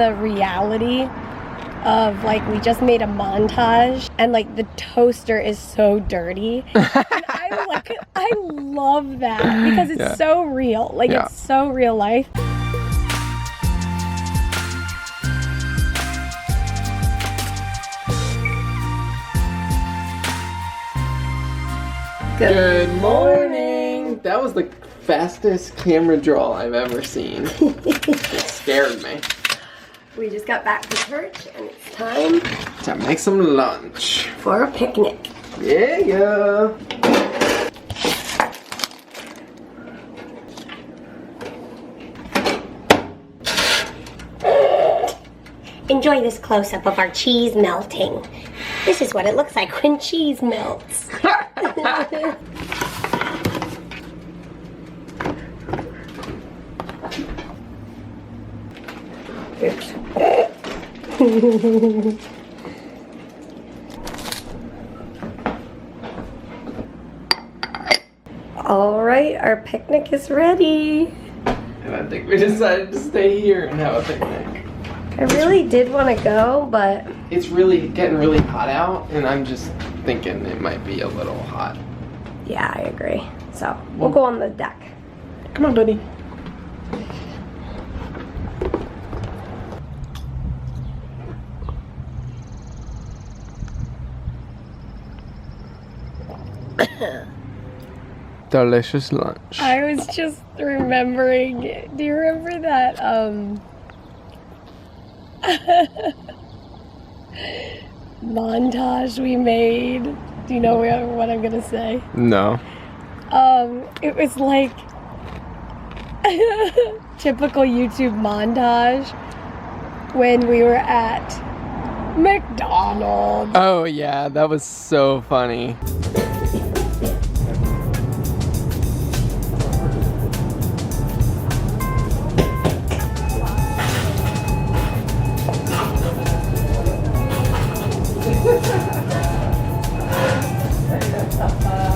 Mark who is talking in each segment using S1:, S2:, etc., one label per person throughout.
S1: the reality of like we just made a montage and like the toaster is so dirty. And I love that because it's so real. Like it's so real life.
S2: Good morning! That was the fastest camera draw I've ever seen. It scared me.
S1: We just got back to church and it's time
S2: to make some lunch.
S1: For a picnic.
S2: Yeah.
S1: Enjoy this close-up of our cheese melting. This is what it looks like when cheese melts. All right, our picnic is ready.
S2: And I think we decided to stay here and have a picnic.
S1: I really did want to go, but
S2: it's really getting really hot out, and I'm just thinking it might be a little hot.
S1: Yeah, I agree. So we'll go on the deck.
S2: Come on, buddy. Delicious lunch.
S1: I was just remembering, do you remember that montage we made? Do you know what I'm gonna say?
S2: No.
S1: It was like typical YouTube montage when we were at McDonald's.
S2: Oh yeah, that was so funny.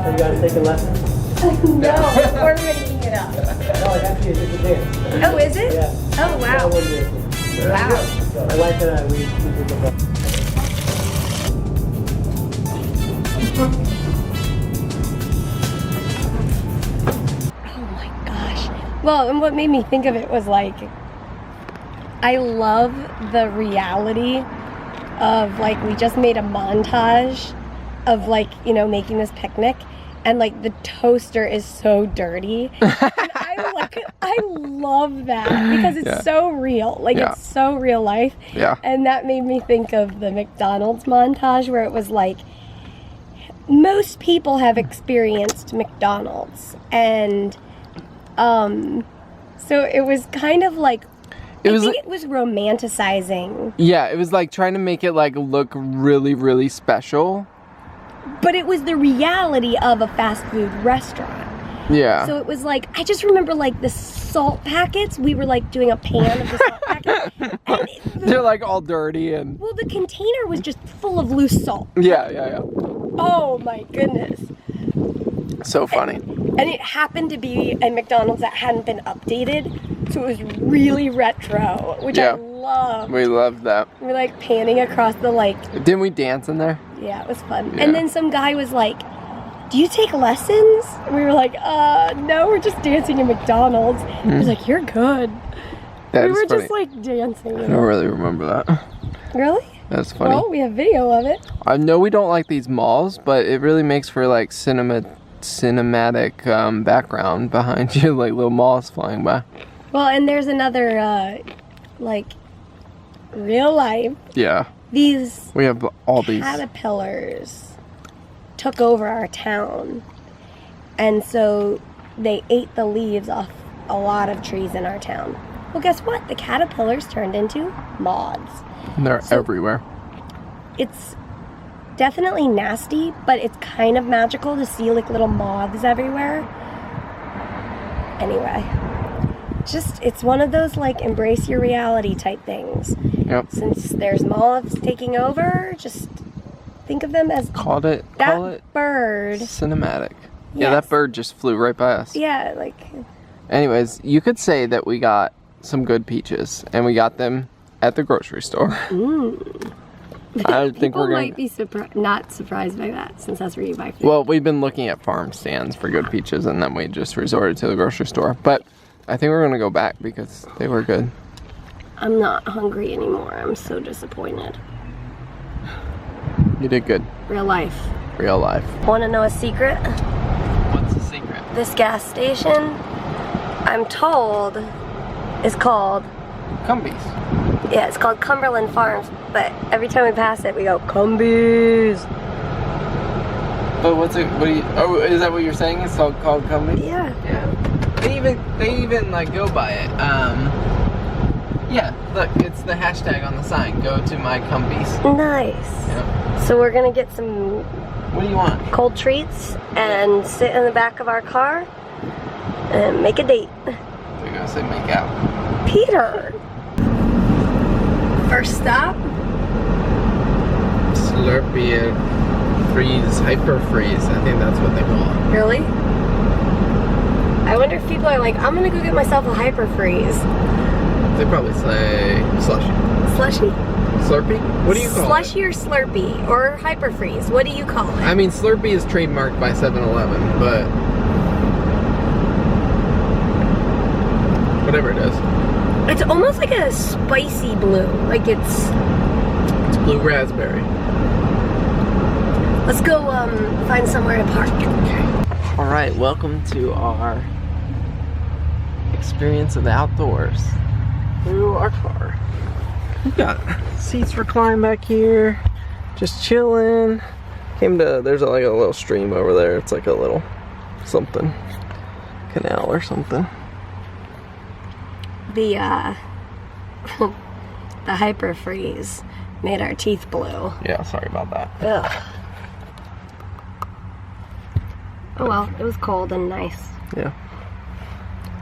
S3: Are you guys taking lessons?
S1: No, we're making it up.
S3: No, it actually is a dance.
S1: Oh, is it?
S3: Yeah.
S1: Oh, wow. Wow.
S3: So my wife and I, we did the
S1: Oh my gosh. Well, and what made me think of it was like, I love the reality of like, we just made a montage of like, you know, making this picnic and like the toaster is so dirty. And I love that because it's so real. Like it's so real life.
S2: Yeah.
S1: And that made me think of the McDonald's montage where it was like, most people have experienced McDonald's, and so it was kind of like I think it was romanticizing.
S2: Yeah, it was like trying to make it like look really, really special.
S1: But it was the reality of a fast food restaurant.
S2: Yeah.
S1: So it was like, I just remember like the salt packets. We were like doing a pan of the salt packet. And
S2: they're like all dirty and...
S1: Well, the container was just full of loose salt.
S2: Yeah.
S1: Oh my goodness.
S2: So funny.
S1: And it happened to be a McDonald's that hadn't been updated. So it was really retro, which I loved.
S2: We loved that.
S1: We're like panning across the like...
S2: Didn't we dance in there?
S1: Yeah, it was fun.
S2: Yeah.
S1: And then some guy was like, do you take lessons? And we were like, no, we're just dancing in McDonald's. He was like, you're good.
S2: That
S1: we were
S2: funny.
S1: just like dancing.
S2: I don't really remember that.
S1: Really?
S2: That's funny.
S1: Well, we have video of it.
S2: I know we don't like these malls, but it really makes for like cinematic background behind you, like little malls flying by.
S1: Well, and there's another, like, real life.
S2: Yeah.
S1: We
S2: have all these
S1: caterpillars took over our town, and so they ate the leaves off a lot of trees in our town. Well, guess what? The caterpillars turned into moths.
S2: And they're everywhere.
S1: It's definitely nasty, but it's kind of magical to see like little moths everywhere. Anyway, it's one of those like embrace your reality type things.
S2: Yep.
S1: Since there's moths taking over, just think of them as
S2: call it
S1: bird.
S2: Cinematic.
S1: Yes.
S2: Yeah, that bird just flew right by us.
S1: Yeah, like.
S2: Anyways, you could say that we got some good peaches, and we got them at the grocery store. I think
S1: People
S2: we're gonna.
S1: might be not surprised by that, since that's where you buy food.
S2: Well, we've been looking at farm stands for good peaches, and then we just resorted to the grocery store. But I think we're gonna go back because they were good.
S1: I'm not hungry anymore. I'm so disappointed.
S2: You did good.
S1: Real life.
S2: Real life.
S1: Want to know a secret?
S2: What's the secret?
S1: This gas station, I'm told, is called...
S2: Cumbies.
S1: Yeah, it's called Cumberland Farms, but every time we pass it, we go, Cumbies.
S2: But what's it? What do you? Oh, is that what you're saying? It's called Cumbies.
S1: Yeah.
S2: Yeah. They even like go by it. Yeah. Look, it's the hashtag on the sign. Go to my Cumbies.
S1: Nice.
S2: Yeah.
S1: So we're gonna get some
S2: What do you want?
S1: cold treats and sit in the back of our car and make a date.
S2: We're gonna say make out.
S1: Peter. First stop.
S2: Slurpee and freeze, hyper freeze. I think that's what they call it.
S1: Really? I wonder if people are like, I'm gonna go get myself a hyper freeze.
S2: They probably say slushy.
S1: Slushy?
S2: Slurpee? What do you call
S1: Slushy or Slurpee or hyper freeze? What do you call
S2: it?
S1: it?
S2: I mean, Slurpee is trademarked by 7-Eleven, but whatever it is.
S1: It's almost like a spicy blue. Like it's
S2: Blue raspberry.
S1: Let's go find somewhere to park.
S2: Okay. All right, welcome to our experience of the outdoors through our car. We got seats reclined back here, just chilling. There's like a little stream over there. It's like a little something, canal or something.
S1: The the hyper freeze made our teeth blue.
S2: Yeah, sorry about that.
S1: Ugh. Oh well, it was cold and nice.
S2: Yeah.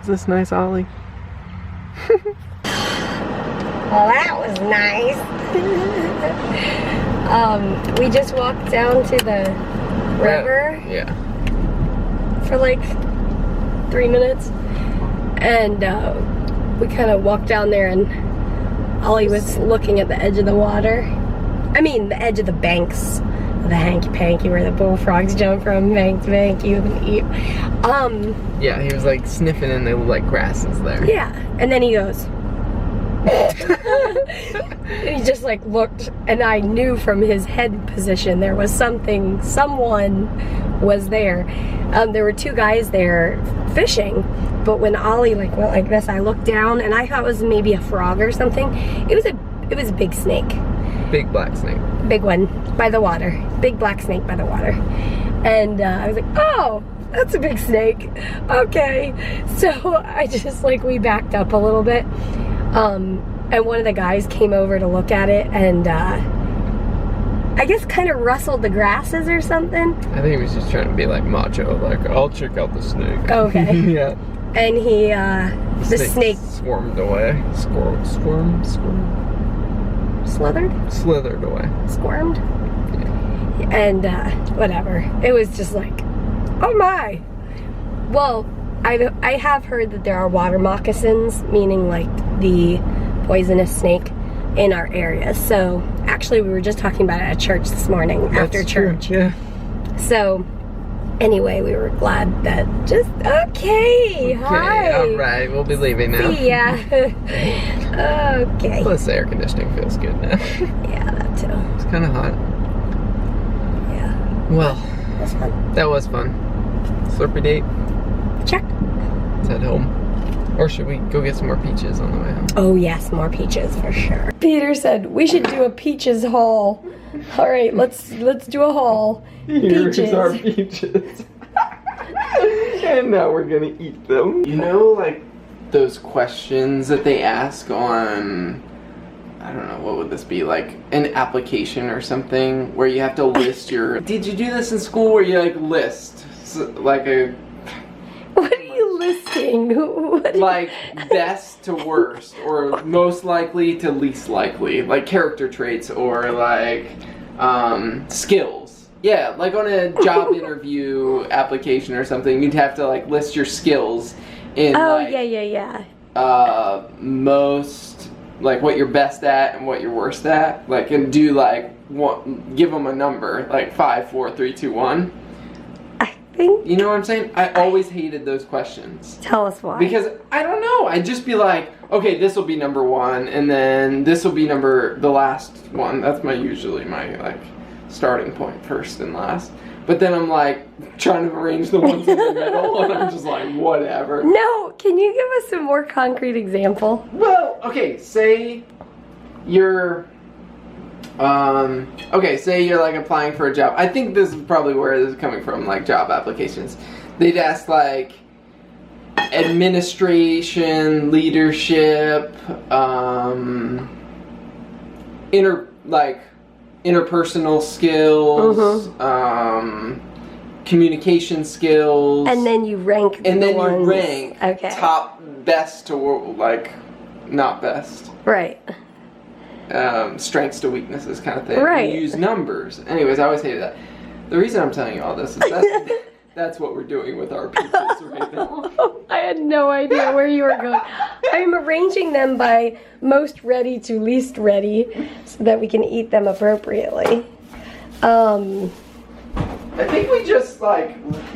S2: Is this nice, Ollie?
S1: Well, that was nice. We just walked down to the river
S2: Yeah.
S1: for like 3 minutes, and we kind of walked down there, and Ollie was looking at the edge of the water. I mean, the edge of the banks, the hanky-panky where the bullfrogs jump from bank to bank. You can eat.
S2: Yeah, he was like sniffing in the like grasses there.
S1: Yeah, and then he goes. And he just like looked, and I knew from his head position there was someone was there. There were two guys there fishing, but when Ollie like went like this, I looked down and I thought it was maybe a frog or something. It was a big snake.
S2: Big black snake.
S1: Big one by the water. Big black snake by the water. And I was like, oh, that's a big snake. Okay. So I just like, we backed up a little bit. And one of the guys came over to look at it and I guess kind of rustled the grasses or something.
S2: I think he was just trying to be like macho, like, I'll check out the snake.
S1: Okay.
S2: Yeah.
S1: And he, the snake
S2: swarmed away. Squirmed? Slithered away.
S1: Squirmed?
S2: Yeah.
S1: And, whatever. It was just like, oh my. Well, I have heard that there are water moccasins, meaning like the poisonous snake in our area. So actually we were just talking about it at church this morning. After church.
S2: True, yeah.
S1: So anyway, we were glad that just okay. Hi.
S2: Alright, we'll be leaving now.
S1: See ya. Okay.
S2: Plus the air conditioning feels good now.
S1: Yeah, that too.
S2: It's kinda hot.
S1: Yeah.
S2: Well,
S1: That's fun.
S2: that was fun. Slurpee date.
S1: Check.
S2: Let's head home. Or should we go get some more peaches on the way home?
S1: Oh yes, more peaches for sure. Peter said we should do a peaches haul. All right, let's do a haul.
S2: Here's our peaches. And now we're gonna eat them. You know, like those questions that they ask on, I don't know, what would this be, like an application or something where you have to list your, did you do this in school where you like list like a,
S1: What are you listing?
S2: like best to worst or most likely to least likely, like character traits or like skills. Yeah, like on a job interview application or something, you'd have to like list your skills in
S1: Oh
S2: like,
S1: yeah.
S2: most like what you're best at and what you're worst at, like, and do like give them a number, like 5, 4, 3, 2, 1.
S1: I think.
S2: You know what I'm saying? I always hated those questions.
S1: Tell us why.
S2: Because I don't know. I'd just be like, okay, this will be number 1, and then this will be the last one. That's usually my like starting point, first and last. But then I'm like trying to arrange the ones in the middle, and I'm just like, whatever.
S1: No, can you give us a more concrete example?
S2: Well, okay, say you're say you're like applying for a job. I think this is probably where this is coming from, like job applications. They'd ask like administration, leadership, interpersonal skills, communication skills,
S1: And then you rank
S2: and
S1: the
S2: then
S1: ones.
S2: you rank
S1: Okay.
S2: top best to like not best.
S1: Right.
S2: Strengths to weaknesses kind of thing.
S1: Right.
S2: You use numbers. Anyways, I always hated that. The reason I'm telling you all this is that's what we're doing with our peaches right now.
S1: I had no idea where you were going. I'm arranging them by most ready to least ready so that we can eat them appropriately.
S2: I think we just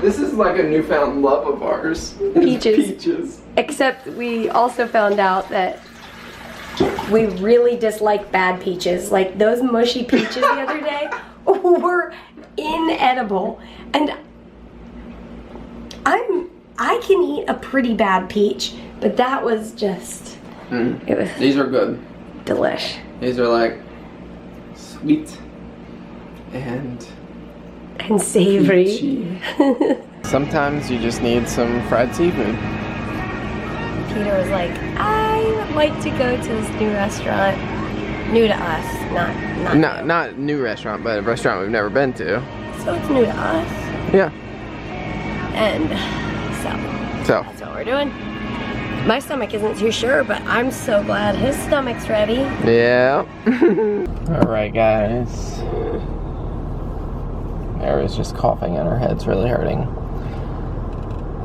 S2: this is like a newfound love of ours.
S1: Peaches.
S2: Peaches.
S1: Except we also found out that we really dislike bad peaches. Like those mushy peaches the other day were inedible. And I can eat a pretty bad peach, but that was just it was
S2: These are good.
S1: delish.
S2: These are like sweet and
S1: Savory.
S2: peachy. Sometimes you just need some fried seafood.
S1: Peter was like, I would like to go to this new restaurant. New to us,
S2: Not new restaurant, but a restaurant we've never been to.
S1: So it's new to us.
S2: Yeah.
S1: And so
S2: So
S1: that's what we're doing. My stomach isn't too sure, but I'm so glad his stomach's ready.
S2: yeah. Alright guys. Mary's just coughing and her head's really hurting.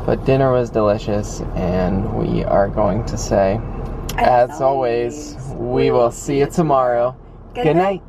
S2: But dinner was delicious, and we are going to say, as always, we will see you tomorrow. Good night.